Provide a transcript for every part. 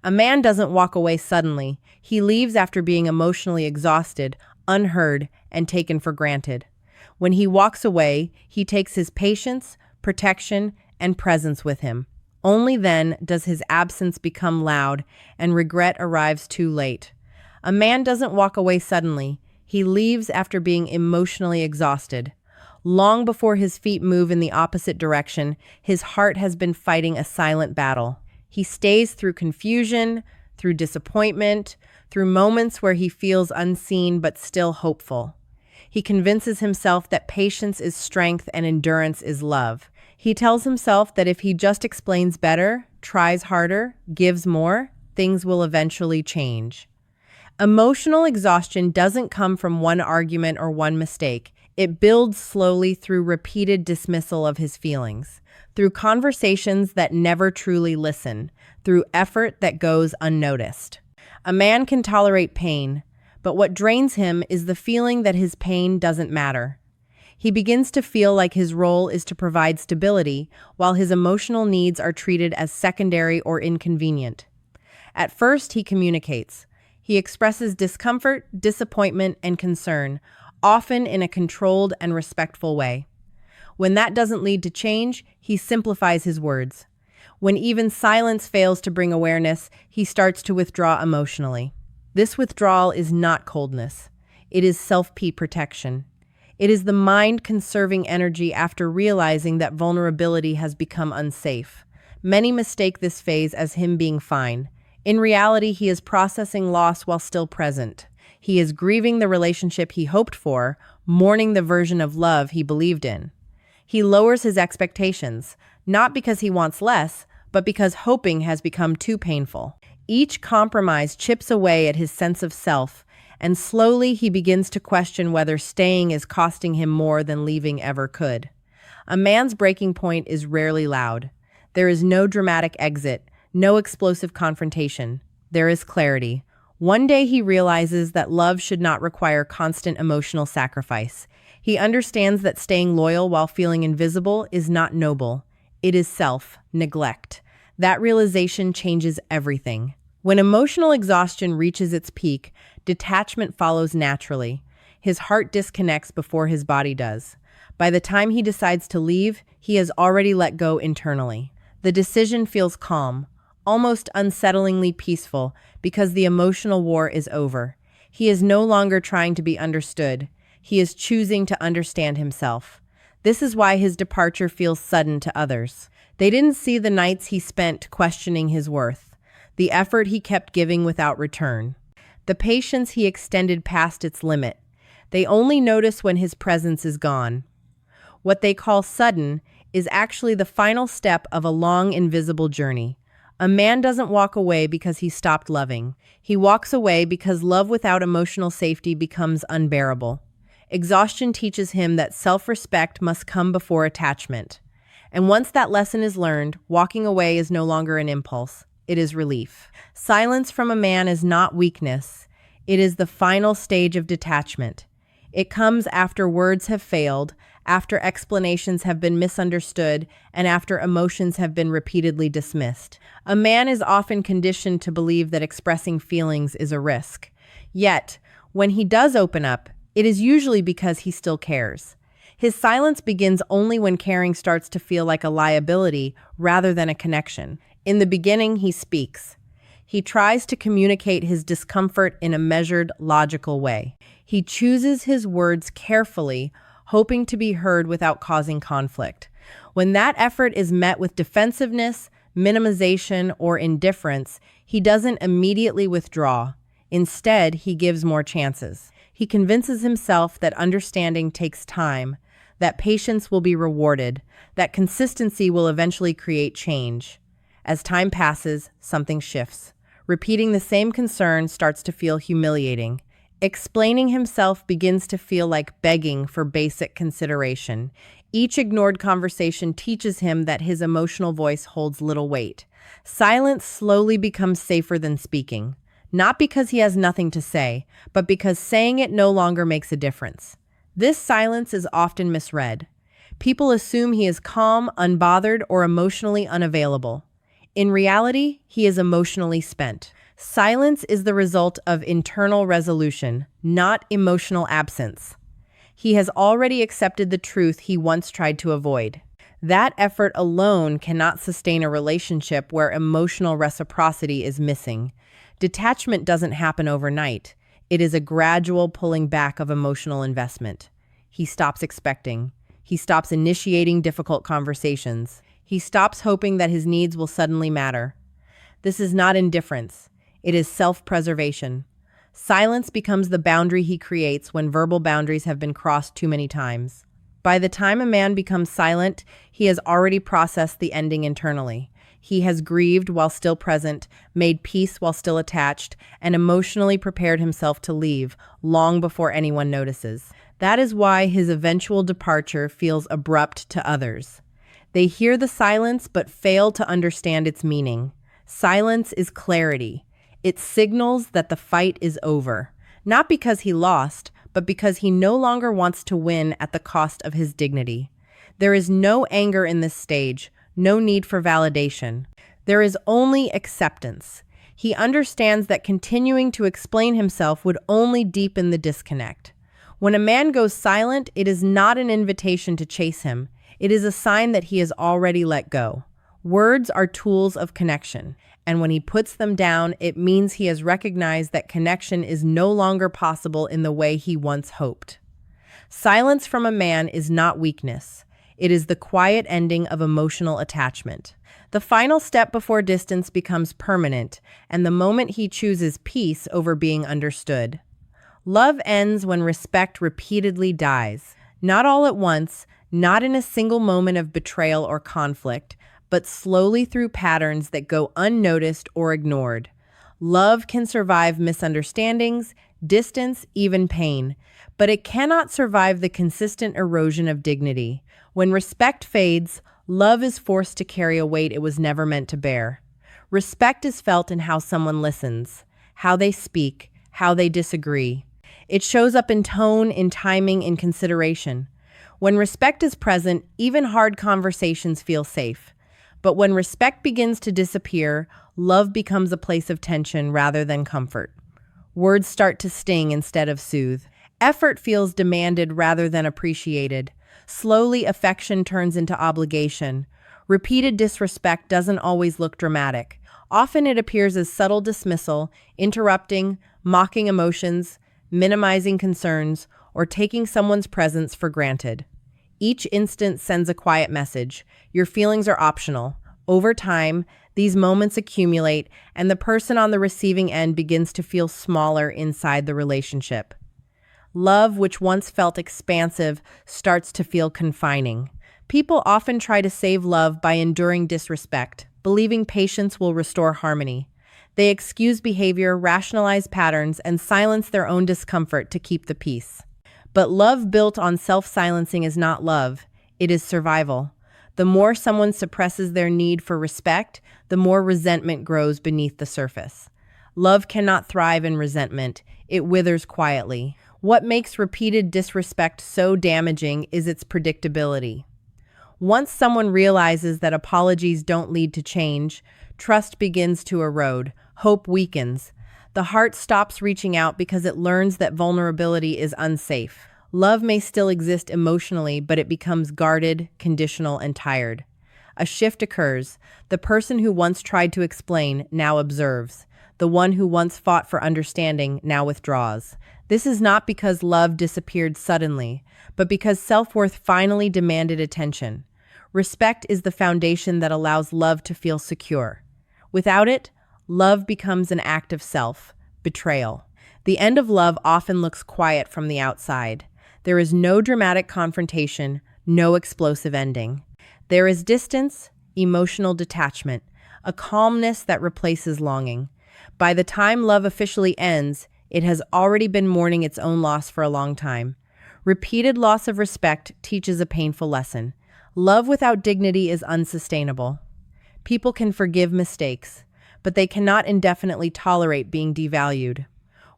A man doesn't walk away suddenly. He leaves after being emotionally exhausted, unheard, and taken for granted. When he walks away, he takes his patience, protection, and presence with him. Only then does his absence become loud and regret arrives too late. A man doesn't walk away suddenly. He leaves after being emotionally exhausted. Long before his feet move in the opposite direction, his heart has been fighting a silent battle. He stays through confusion, through disappointment, through moments where he feels unseen but still hopeful. He convinces himself that patience is strength and endurance is love. He tells himself that if he just explains better, tries harder, gives more, things will eventually change. Emotional exhaustion doesn't come from one argument or one mistake. It builds slowly through repeated dismissal of his feelings, through conversations that never truly listen, through effort that goes unnoticed. A man can tolerate pain, but what drains him is the feeling that his pain doesn't matter. He begins to feel like his role is to provide stability, while his emotional needs are treated as secondary or inconvenient. At first, he communicates. He expresses discomfort, disappointment, and concern, often in a controlled and respectful way. When that doesn't lead to change, he simplifies his words. When even silence fails to bring awareness, he starts to withdraw emotionally. This withdrawal is not coldness. It is self-protection. It is the mind conserving energy after realizing that vulnerability has become unsafe. Many mistake this phase as him being fine. In reality, he is processing loss while still present. He is grieving the relationship he hoped for, mourning the version of love he believed in. He lowers his expectations, not because he wants less, but because hoping has become too painful. Each compromise chips away at his sense of self, and slowly he begins to question whether staying is costing him more than leaving ever could. A man's breaking point is rarely loud. There is no dramatic exit, no explosive confrontation. There is clarity. One day he realizes that love should not require constant emotional sacrifice. He understands that staying loyal while feeling invisible is not noble. It is self-neglect. That realization changes everything. When emotional exhaustion reaches its peak, detachment follows naturally. His heart disconnects before his body does. By the time he decides to leave, he has already let go internally. The decision feels calm, almost unsettlingly peaceful, because the emotional war is over. He is no longer trying to be understood. He is choosing to understand himself. This is why his departure feels sudden to others. They didn't see the nights he spent questioning his worth, the effort he kept giving without return, the patience he extended past its limit. They only notice when his presence is gone. What they call sudden is actually the final step of a long, invisible journey. A man doesn't walk away because he stopped loving. He walks away because love without emotional safety becomes unbearable. Exhaustion teaches him that self-respect must come before attachment. And once that lesson is learned, walking away is no longer an impulse. It is relief. Silence from a man is not weakness. It is the final stage of detachment. It comes after words have failed, after explanations have been misunderstood, and after emotions have been repeatedly dismissed. A man is often conditioned to believe that expressing feelings is a risk. Yet, when he does open up, it is usually because he still cares. His silence begins only when caring starts to feel like a liability rather than a connection. In the beginning, he speaks. He tries to communicate his discomfort in a measured, logical way. He chooses his words carefully, hoping to be heard without causing conflict. When that effort is met with defensiveness, minimization, or indifference, he doesn't immediately withdraw. Instead, he gives more chances. He convinces himself that understanding takes time, that patience will be rewarded, that consistency will eventually create change. As time passes, something shifts. Repeating the same concern starts to feel humiliating. Explaining himself begins to feel like begging for basic consideration. Each ignored conversation teaches him that his emotional voice holds little weight. Silence slowly becomes safer than speaking, not because he has nothing to say, but because saying it no longer makes a difference. This silence is often misread. People assume he is calm, unbothered, or emotionally unavailable. In reality, he is emotionally spent. Silence is the result of internal resolution, not emotional absence. He has already accepted the truth he once tried to avoid. That effort alone cannot sustain a relationship where emotional reciprocity is missing. Detachment doesn't happen overnight. It is a gradual pulling back of emotional investment. He stops expecting. He stops initiating difficult conversations. He stops hoping that his needs will suddenly matter. This is not indifference. It is self-preservation. Silence becomes the boundary he creates when verbal boundaries have been crossed too many times. By the time a man becomes silent, he has already processed the ending internally. He has grieved while still present, made peace while still attached, and emotionally prepared himself to leave long before anyone notices. That is why his eventual departure feels abrupt to others. They hear the silence but fail to understand its meaning. Silence is clarity. It signals that the fight is over, not because he lost, but because he no longer wants to win at the cost of his dignity. There is no anger in this stage, no need for validation. There is only acceptance. He understands that continuing to explain himself would only deepen the disconnect. When a man goes silent, it is not an invitation to chase him. It is a sign that he has already let go. Words are tools of connection, and when he puts them down, it means he has recognized that connection is no longer possible in the way he once hoped. Silence from a man is not weakness. It is the quiet ending of emotional attachment. The final step before distance becomes permanent, and the moment he chooses peace over being understood. Love ends when respect repeatedly dies. Not all at once, not in a single moment of betrayal or conflict, but slowly through patterns that go unnoticed or ignored. Love can survive misunderstandings, distance, even pain, but it cannot survive the consistent erosion of dignity. When respect fades, love is forced to carry a weight it was never meant to bear. Respect is felt in how someone listens, how they speak, how they disagree. It shows up in tone, in timing, in consideration. When respect is present, even hard conversations feel safe. But when respect begins to disappear, love becomes a place of tension rather than comfort. Words start to sting instead of soothe. Effort feels demanded rather than appreciated. Slowly, affection turns into obligation. Repeated disrespect doesn't always look dramatic. Often it appears as subtle dismissal, interrupting, mocking emotions, minimizing concerns, or taking someone's presence for granted. Each instance sends a quiet message. Your feelings are optional. Over time, these moments accumulate, and the person on the receiving end begins to feel smaller inside the relationship. Love, which once felt expansive, starts to feel confining. People often try to save love by enduring disrespect, believing patience will restore harmony. They excuse behavior, rationalize patterns, and silence their own discomfort to keep the peace. But love built on self-silencing is not love, it is survival. The more someone suppresses their need for respect, the more resentment grows beneath the surface. Love cannot thrive in resentment, it withers quietly. What makes repeated disrespect so damaging is its predictability. Once someone realizes that apologies don't lead to change, trust begins to erode, hope weakens. The heart stops reaching out because it learns that vulnerability is unsafe. Love may still exist emotionally, but it becomes guarded, conditional, and tired. A shift occurs. The person who once tried to explain now observes. The one who once fought for understanding now withdraws. This is not because love disappeared suddenly, but because self-worth finally demanded attention. Respect is the foundation that allows love to feel secure. Without it, love becomes an act of betrayal. The end of love often looks quiet from the outside. There is no dramatic confrontation, no explosive ending. There is distance, emotional detachment, a calmness that replaces longing. By the time love officially ends, it has already been mourning its own loss for a long time. Repeated loss of respect teaches a painful lesson. Love without dignity is unsustainable. People can forgive mistakes, but they cannot indefinitely tolerate being devalued.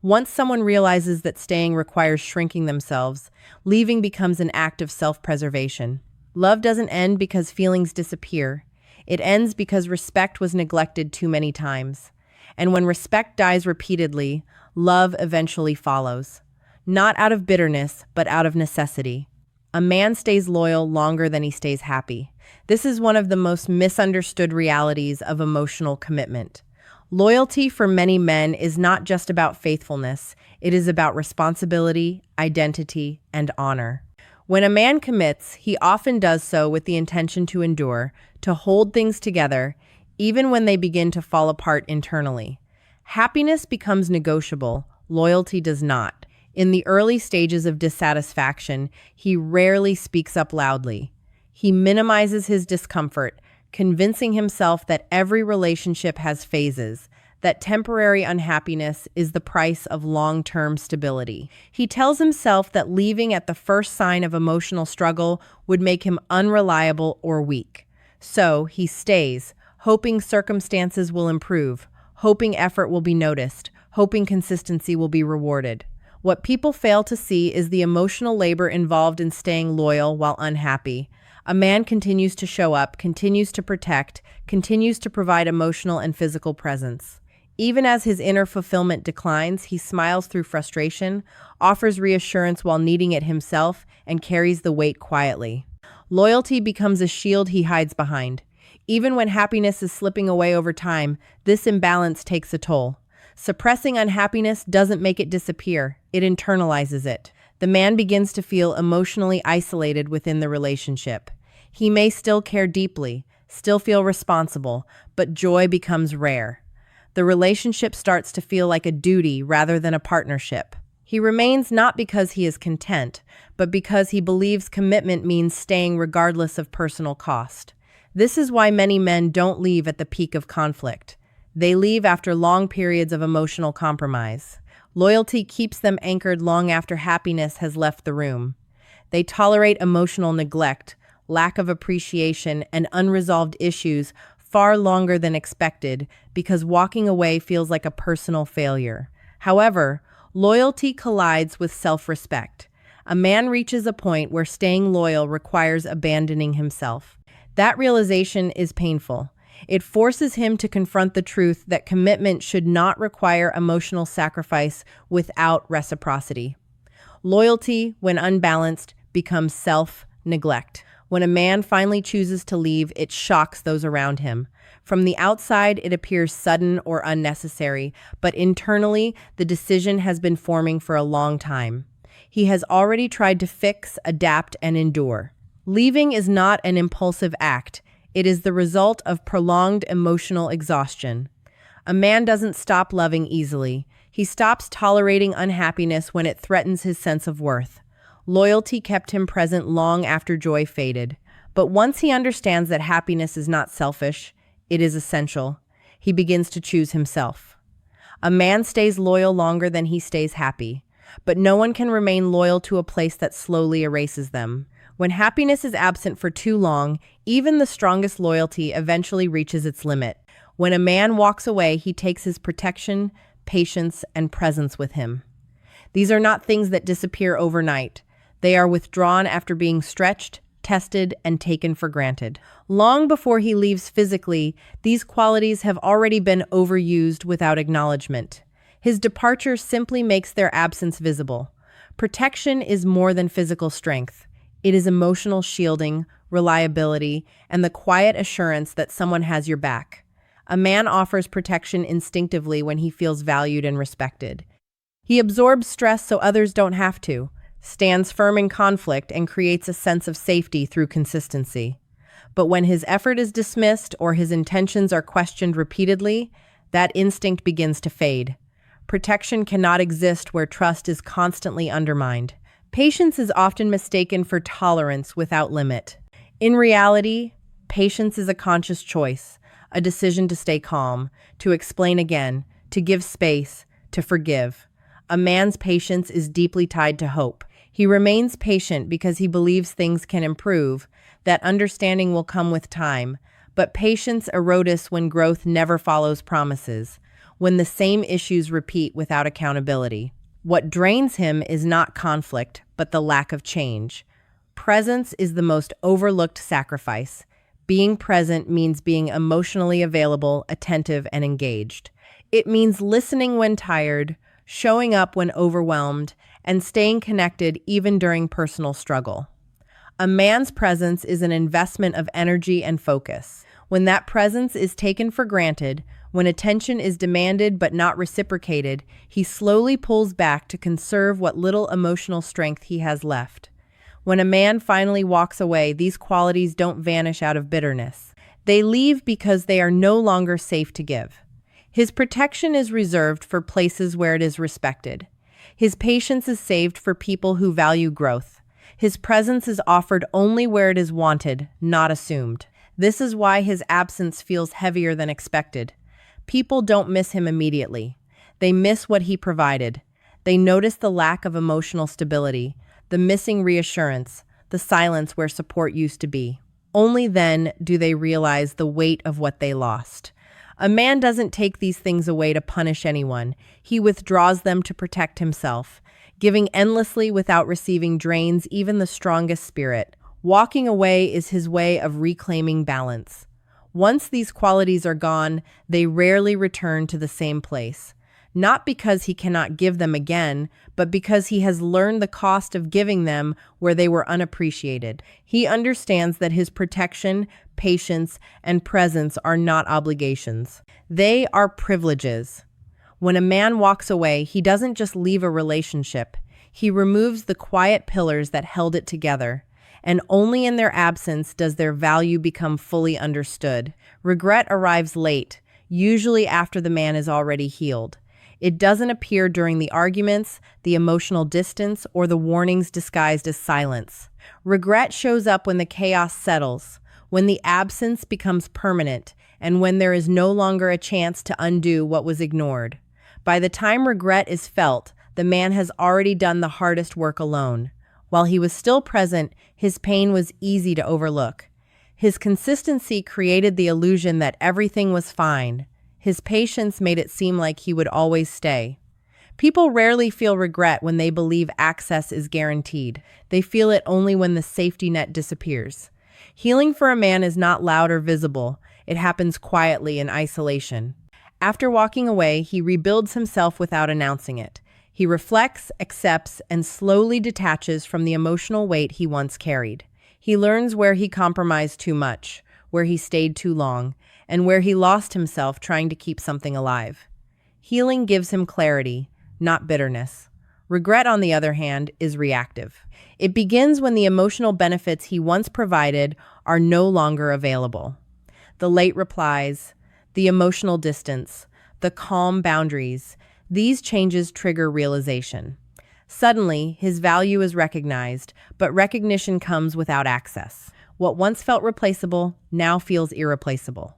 Once someone realizes that staying requires shrinking themselves, leaving becomes an act of self-preservation. Love doesn't end because feelings disappear. It ends because respect was neglected too many times. And when respect dies repeatedly, love eventually follows. Not out of bitterness, but out of necessity. A man stays loyal longer than he stays happy. This is one of the most misunderstood realities of emotional commitment. Loyalty for many men is not just about faithfulness, it is about responsibility, identity, and honor. When a man commits, he often does so with the intention to endure, to hold things together, even when they begin to fall apart internally. Happiness becomes negotiable, loyalty does not. In the early stages of dissatisfaction, he rarely speaks up loudly. He minimizes his discomfort, convincing himself that every relationship has phases, that temporary unhappiness is the price of long-term stability. He tells himself that leaving at the first sign of emotional struggle would make him unreliable or weak. So he stays, hoping circumstances will improve, hoping effort will be noticed, hoping consistency will be rewarded. What people fail to see is the emotional labor involved in staying loyal while unhappy. A man continues to show up, continues to protect, continues to provide emotional and physical presence. Even as his inner fulfillment declines, he smiles through frustration, offers reassurance while needing it himself, and carries the weight quietly. Loyalty becomes a shield he hides behind. Even when happiness is slipping away over time, this imbalance takes a toll. Suppressing unhappiness doesn't make it disappear, it internalizes it. The man begins to feel emotionally isolated within the relationship. He may still care deeply, still feel responsible, but joy becomes rare. The relationship starts to feel like a duty rather than a partnership. He remains not because he is content, but because he believes commitment means staying regardless of personal cost. This is why many men don't leave at the peak of conflict. They leave after long periods of emotional compromise. Loyalty keeps them anchored long after happiness has left the room. They tolerate emotional neglect, lack of appreciation, and unresolved issues far longer than expected because walking away feels like a personal failure. However, loyalty collides with self-respect. A man reaches a point where staying loyal requires abandoning himself. That realization is painful. It forces him to confront the truth that commitment should not require emotional sacrifice without reciprocity. Loyalty, when unbalanced, becomes self-neglect. When a man finally chooses to leave, it shocks those around him. From the outside, it appears sudden or unnecessary, but internally, the decision has been forming for a long time. He has already tried to fix, adapt, and endure. Leaving is not an impulsive act. It is the result of prolonged emotional exhaustion. A man doesn't stop loving easily. He stops tolerating unhappiness when it threatens his sense of worth. Loyalty kept him present long after joy faded. But once he understands that happiness is not selfish, it is essential, he begins to choose himself. A man stays loyal longer than he stays happy, but no one can remain loyal to a place that slowly erases them. When happiness is absent for too long, even the strongest loyalty eventually reaches its limit. When a man walks away, he takes his protection, patience, and presence with him. These are not things that disappear overnight. They are withdrawn after being stretched, tested, and taken for granted. Long before he leaves physically, these qualities have already been overused without acknowledgement. His departure simply makes their absence visible. Protection is more than physical strength. It is emotional shielding, reliability, and the quiet assurance that someone has your back. A man offers protection instinctively when he feels valued and respected. He absorbs stress so others don't have to, stands firm in conflict, and creates a sense of safety through consistency. But when his effort is dismissed or his intentions are questioned repeatedly, that instinct begins to fade. Protection cannot exist where trust is constantly undermined. Patience is often mistaken for tolerance without limit. In reality, patience is a conscious choice, a decision to stay calm, to explain again, to give space, to forgive. A man's patience is deeply tied to hope. He remains patient because he believes things can improve, that understanding will come with time, but patience erodes when growth never follows promises, when the same issues repeat without accountability. What drains him is not conflict, but the lack of change. Presence is the most overlooked sacrifice. Being present means being emotionally available, attentive, and engaged. It means listening when tired, showing up when overwhelmed, and staying connected even during personal struggle. A man's presence is an investment of energy and focus. When that presence is taken for granted, when attention is demanded but not reciprocated, he slowly pulls back to conserve what little emotional strength he has left. When a man finally walks away, these qualities don't vanish out of bitterness. They leave because they are no longer safe to give. His protection is reserved for places where it is respected. His patience is saved for people who value growth. His presence is offered only where it is wanted, not assumed. This is why his absence feels heavier than expected. People don't miss him immediately. They miss what he provided. They notice the lack of emotional stability, the missing reassurance, the silence where support used to be. Only then do they realize the weight of what they lost. A man doesn't take these things away to punish anyone. He withdraws them to protect himself. Giving endlessly without receiving drains even the strongest spirit. Walking away is his way of reclaiming balance. Once these qualities are gone, they rarely return to the same place. Not because he cannot give them again, but because he has learned the cost of giving them where they were unappreciated. He understands that his protection, patience, and presence are not obligations. They are privileges. When a man walks away, he doesn't just leave a relationship. He removes the quiet pillars that held it together. And only in their absence does their value become fully understood. Regret arrives late, usually after the man is already healed. It doesn't appear during the arguments, the emotional distance, or the warnings disguised as silence. Regret shows up when the chaos settles, when the absence becomes permanent, and when there is no longer a chance to undo what was ignored. By the time regret is felt, the man has already done the hardest work alone. While he was still present, his pain was easy to overlook. His consistency created the illusion that everything was fine. His patience made it seem like he would always stay. People rarely feel regret when they believe access is guaranteed. They feel it only when the safety net disappears. Healing for a man is not loud or visible. It happens quietly in isolation. After walking away, he rebuilds himself without announcing it. He reflects, accepts, and slowly detaches from the emotional weight he once carried. He learns where he compromised too much, where he stayed too long, and where he lost himself trying to keep something alive. Healing gives him clarity, not bitterness. Regret, on the other hand, is reactive. It begins when the emotional benefits he once provided are no longer available. The late replies, the emotional distance, the calm boundaries, these changes trigger realization. Suddenly, his value is recognized, but recognition comes without access. What once felt replaceable now feels irreplaceable.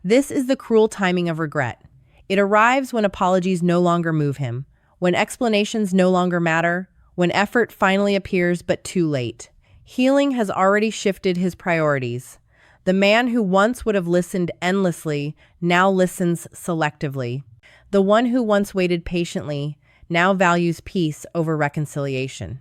This is the cruel timing of regret. It arrives when apologies no longer move him, when explanations no longer matter, when effort finally appears but too late. Healing has already shifted his priorities. The man who once would have listened endlessly now listens selectively. The one who once waited patiently now values peace over reconciliation.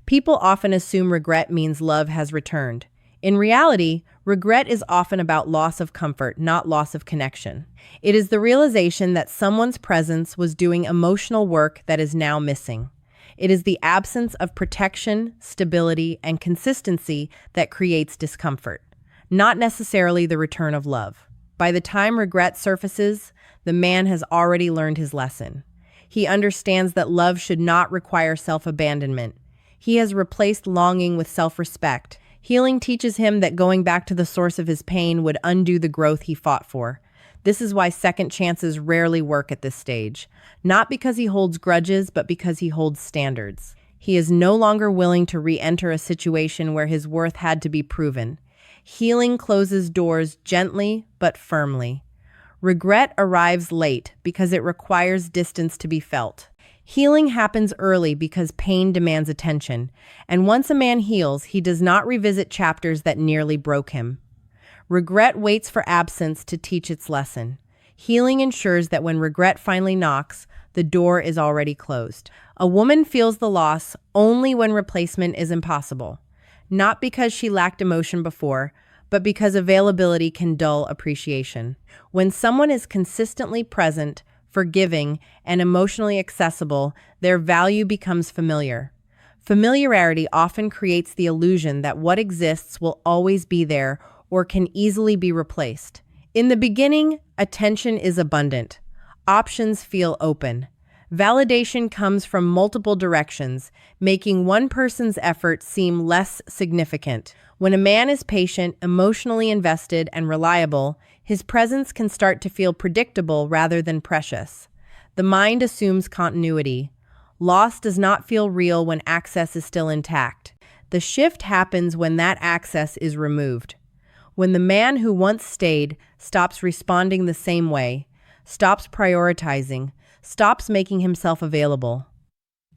People often assume regret means love has returned. In reality, regret is often about loss of comfort, not loss of connection. It is the realization that someone's presence was doing emotional work that is now missing. It is the absence of protection, stability, and consistency that creates discomfort, not necessarily the return of love. By the time regret surfaces, the man has already learned his lesson. He understands that love should not require self-abandonment. He has replaced longing with self-respect. Healing teaches him that going back to the source of his pain would undo the growth he fought for. This is why second chances rarely work at this stage. Not because he holds grudges, but because he holds standards. He is no longer willing to re-enter a situation where his worth had to be proven. Healing closes doors gently but firmly. Regret arrives late because it requires distance to be felt. Healing happens early because pain demands attention, and once a man heals, he does not revisit chapters that nearly broke him. Regret waits for absence to teach its lesson. Healing ensures that when regret finally knocks, the door is already closed. A woman feels the loss only when replacement is impossible, not because she lacked emotion before, but because availability can dull appreciation. When someone is consistently present, forgiving, and emotionally accessible, their value becomes familiar. Familiarity often creates the illusion that what exists will always be there or can easily be replaced. In the beginning, attention is abundant. Options feel open. Validation comes from multiple directions, making one person's effort seem less significant. When a man is patient, emotionally invested, and reliable, his presence can start to feel predictable rather than precious. The mind assumes continuity. Loss does not feel real when access is still intact. The shift happens when that access is removed. When the man who once stayed stops responding the same way, stops prioritizing, stops making himself available.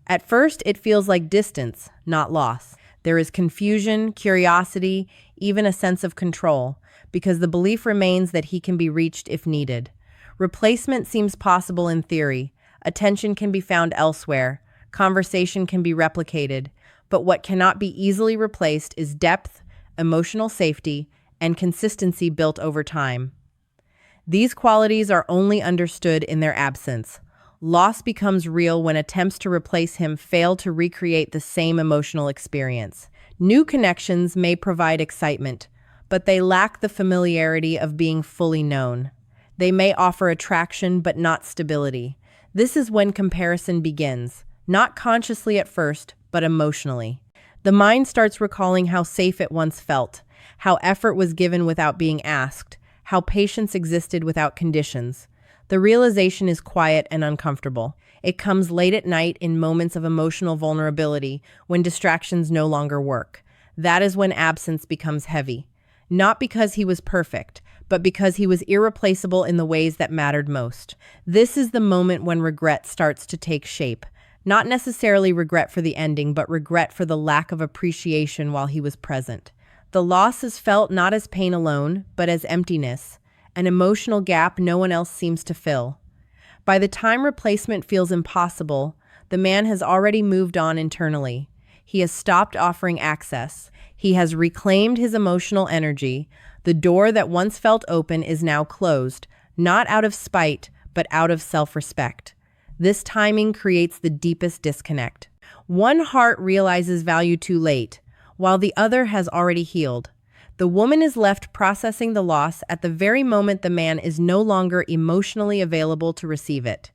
At first, it feels like distance, not loss. There is confusion, curiosity, even a sense of control, because the belief remains that he can be reached if needed. Replacement seems possible in theory. Attention can be found elsewhere. Conversation can be replicated. But what cannot be easily replaced is depth, emotional safety, and consistency built over time. These qualities are only understood in their absence. Loss becomes real when attempts to replace him fail to recreate the same emotional experience. New connections may provide excitement, but they lack the familiarity of being fully known. They may offer attraction but not stability. This is when comparison begins, not consciously at first, but emotionally. The mind starts recalling how safe it once felt, how effort was given without being asked, how patience existed without conditions. The realization is quiet and uncomfortable. It comes late at night in moments of emotional vulnerability when distractions no longer work. That is when absence becomes heavy. Not because he was perfect, but because he was irreplaceable in the ways that mattered most. This is the moment when regret starts to take shape. Not necessarily regret for the ending, but regret for the lack of appreciation while he was present. The loss is felt not as pain alone, but as emptiness, an emotional gap no one else seems to fill. By the time replacement feels impossible, the man has already moved on internally. He has stopped offering access. He has reclaimed his emotional energy. The door that once felt open is now closed, not out of spite, but out of self-respect. This timing creates the deepest disconnect. One heart realizes value too late, while the other has already healed. The woman is left processing the loss at the very moment the man is no longer emotionally available to receive it.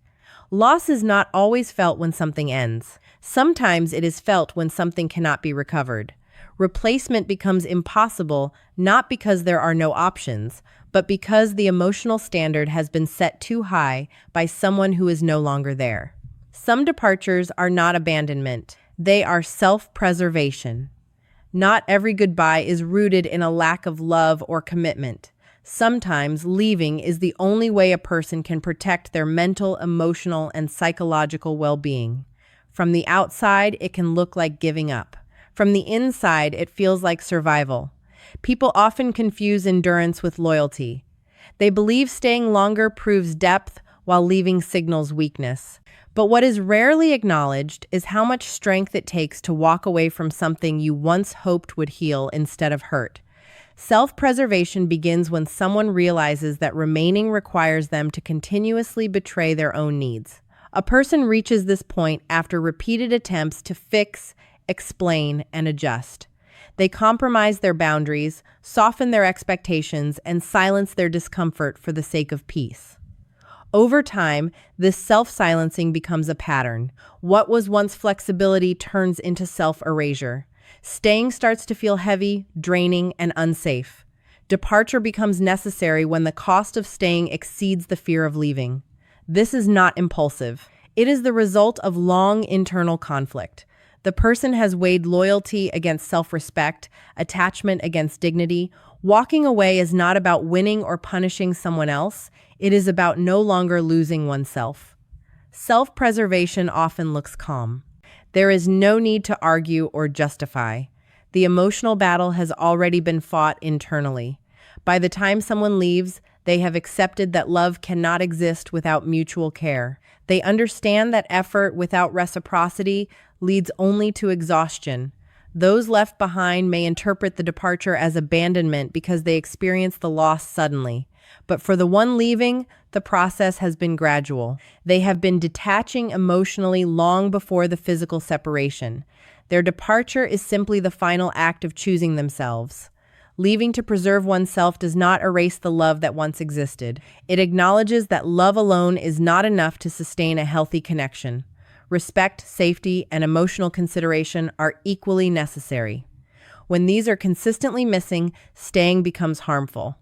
Loss is not always felt when something ends. Sometimes it is felt when something cannot be recovered. Replacement becomes impossible not because there are no options, but because the emotional standard has been set too high by someone who is no longer there. Some departures are not abandonment. They are self-preservation. Not every goodbye is rooted in a lack of love or commitment. Sometimes leaving is the only way a person can protect their mental, emotional, and psychological well-being. From the outside, it can look like giving up. From the inside, it feels like survival. People often confuse endurance with loyalty. They believe staying longer proves depth while leaving signals weakness. But what is rarely acknowledged is how much strength it takes to walk away from something you once hoped would heal instead of hurt. Self-preservation begins when someone realizes that remaining requires them to continuously betray their own needs. A person reaches this point after repeated attempts to fix, explain, and adjust. They compromise their boundaries, soften their expectations, and silence their discomfort for the sake of peace. Over time, this self-silencing becomes a pattern. What was once flexibility turns into self-erasure. Staying starts to feel heavy, draining, and unsafe. Departure becomes necessary when the cost of staying exceeds the fear of leaving. This is not impulsive. It is the result of long internal conflict. The person has weighed loyalty against self-respect, attachment against dignity. Walking away is not about winning or punishing someone else. It is about no longer losing oneself. Self-preservation often looks calm. There is no need to argue or justify. The emotional battle has already been fought internally. By the time someone leaves, they have accepted that love cannot exist without mutual care. They understand that effort without reciprocity leads only to exhaustion. Those left behind may interpret the departure as abandonment because they experience the loss suddenly. But for the one leaving, the process has been gradual. They have been detaching emotionally long before the physical separation. Their departure is simply the final act of choosing themselves. Leaving to preserve oneself does not erase the love that once existed. It acknowledges that love alone is not enough to sustain a healthy connection. Respect, safety, and emotional consideration are equally necessary. When these are consistently missing, staying becomes harmful.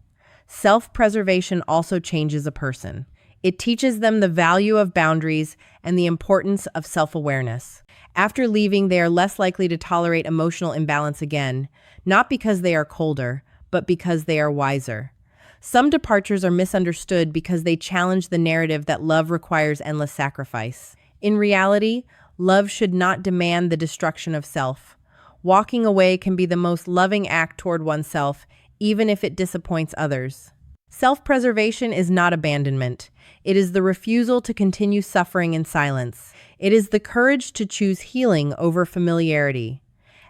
Self-preservation also changes a person. It teaches them the value of boundaries and the importance of self-awareness. After leaving, they are less likely to tolerate emotional imbalance again, not because they are colder, but because they are wiser. Some departures are misunderstood because they challenge the narrative that love requires endless sacrifice. In reality, love should not demand the destruction of self. Walking away can be the most loving act toward oneself, even if it disappoints others. Self-preservation is not abandonment. It is the refusal to continue suffering in silence. It is the courage to choose healing over familiarity.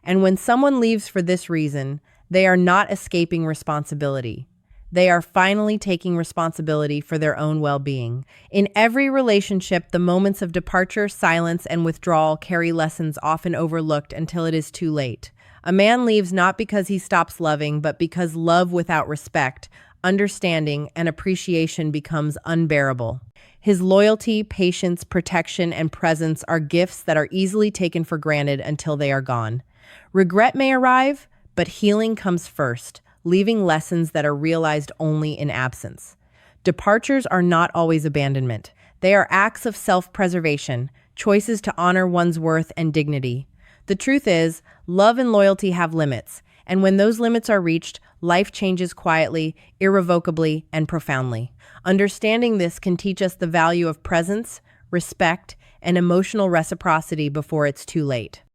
And when someone leaves for this reason, they are not escaping responsibility. They are finally taking responsibility for their own well-being. In every relationship, the moments of departure, silence, and withdrawal carry lessons often overlooked until it is too late. A man leaves not because he stops loving, but because love without respect, understanding, and appreciation becomes unbearable. His loyalty, patience, protection, and presence are gifts that are easily taken for granted until they are gone. Regret may arrive, but healing comes first, leaving lessons that are realized only in absence. Departures are not always abandonment. They are acts of self-preservation, choices to honor one's worth and dignity. The truth is, love and loyalty have limits, and when those limits are reached, life changes quietly, irrevocably, and profoundly. Understanding this can teach us the value of presence, respect, and emotional reciprocity before it's too late.